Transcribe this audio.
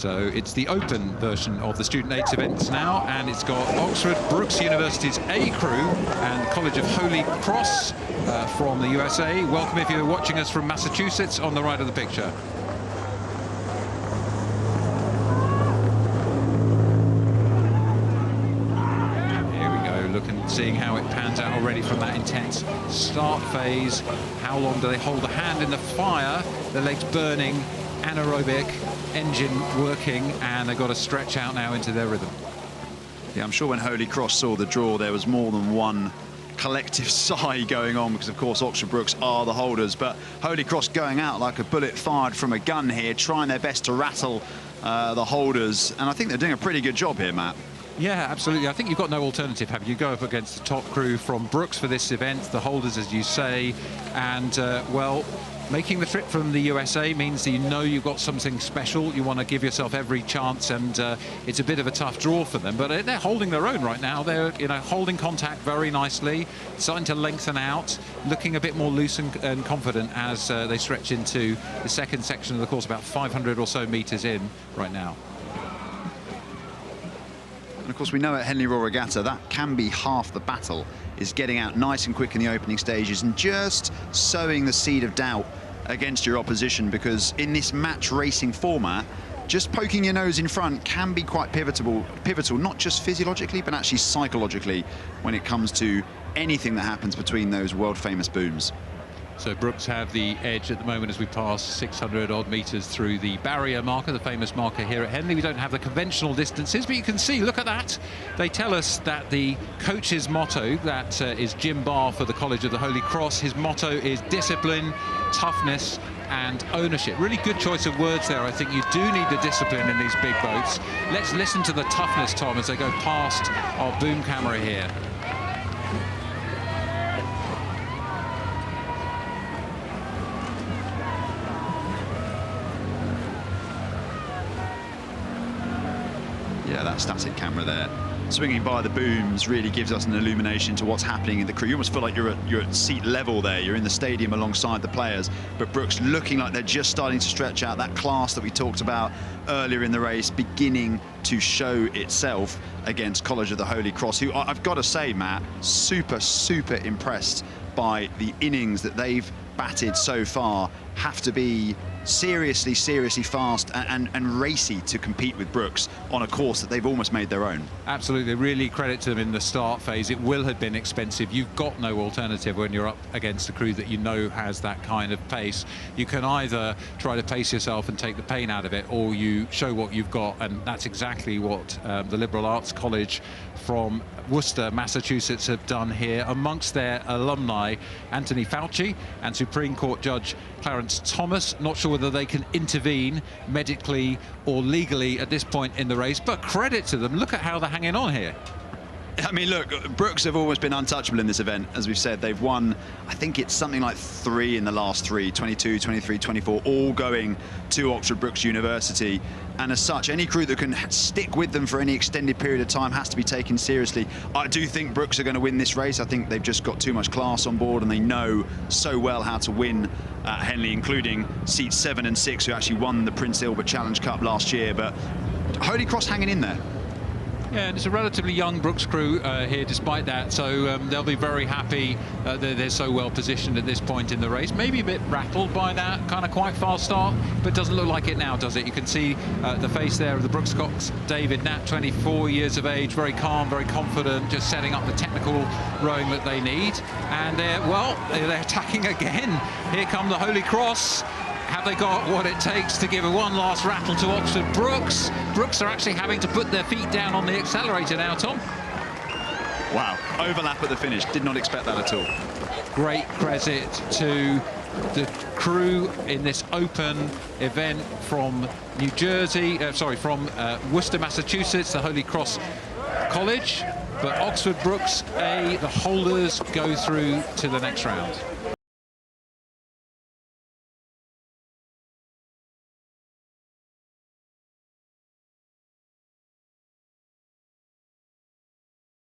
So it's the open version of the Student Aids events now, and it's got Oxford Brookes University's A crew and College of Holy Cross from the USA. Welcome if you're watching us from Massachusetts on the right of the picture. Seeing how it pans out already from that intense start phase. How long do they hold the hand in the fire? The legs burning, anaerobic, engine working, and they've got to stretch out now into their rhythm. Yeah, I'm sure when Holy Cross saw the draw, there was more than one collective sigh going on, because of course Oxford Brookes are the holders, but Holy Cross going out like a bullet fired from a gun here, trying their best to rattle the holders, and I think they're doing a pretty good job here, Matt. Yeah, absolutely. I think you've got no alternative, have you? You go up against the top crew from Brookes for this event, the holders, as you say, and, well, making the trip from the USA means that you know you've got something special. You want to give yourself every chance, and it's a bit of a tough draw for them, but they're holding their own right now. They're, you know, holding contact very nicely, starting to lengthen out, looking a bit more loose and confident as they stretch into the second section of the course, about 500 or so meters in right now. And of course, we know at Henley Royal Regatta that can be half the battle, is getting out nice and quick in the opening stages and just sowing the seed of doubt against your opposition, because in this match racing format, just poking your nose in front can be quite pivotal, not just physiologically, but actually psychologically when it comes to anything that happens between those world-famous booms. So Brookes have the edge at the moment as we pass 600 odd meters through the barrier marker, the famous marker here at Henley. We don't have the conventional distances, but you can see, look at that. They tell us that the coach's motto, that is Jim Barr for the College of the Holy Cross, his motto is discipline, toughness and ownership. Really good choice of words there. I think you do need the discipline in these big boats. Let's listen to the toughness, Tom, as they go past our boom camera here. Yeah, that static camera there, swinging by the booms, really gives us an illumination to what's happening in the crew. You almost feel like you're at seat level there. You're in the stadium alongside the players, but Brookes looking like they're just starting to stretch out. That class that we talked about earlier in the race beginning to show itself against College of the Holy Cross, who I've got to say, Matt, super impressed by the innings that they've batted so far. Have to be seriously fast and racy to compete with Brookes on a course that they've almost made their own. Absolutely, really credit to them in the start phase. It will have been expensive. You've got no alternative when you're up against a crew that you know has that kind of pace. You can either try to pace yourself and take the pain out of it, or you show what you've got, and that's exactly what the Liberal Arts College from Worcester, Massachusetts have done here amongst their alumni, Anthony Fauci and Supreme Court Judge Clarence Thomas. Not sure whether they can intervene medically or legally at this point in the race, but credit to them. Look at how they're hanging on here. I mean, look, Brookes have always been untouchable in this event. As we've said, they've won, I think it's something like 3 in the last 3, 22, 23, 24, all going to Oxford Brookes University. And as such, any crew that can stick with them for any extended period of time has to be taken seriously. I do think Brookes are going to win this race. I think they've just got too much class on board, and they know so well how to win at Henley, including seats 7 and 6, who actually won the Prince Albert Challenge Cup last year. But Holy Cross hanging in there. Yeah, and it's a relatively young Brookes crew here despite that, so they'll be very happy that they're so well positioned at this point in the race. Maybe a bit rattled by that kind of quite fast start, but doesn't look like it now, does it? You can see the face there of the Brookes Cox, David Knapp, 24 years of age, very calm, very confident, just setting up the technical rowing that they need. And they're attacking again. Here come the Holy Cross. Have they got what it takes to give one last rattle to Oxford Brookes? Brookes are actually having to put their feet down on the accelerator now, Tom. Wow, overlap at the finish. Did not expect that at all. Great credit to the crew in this open event from New Jersey, from Worcester, Massachusetts, the Holy Cross College. But Oxford Brookes A, the holders, go through to the next round.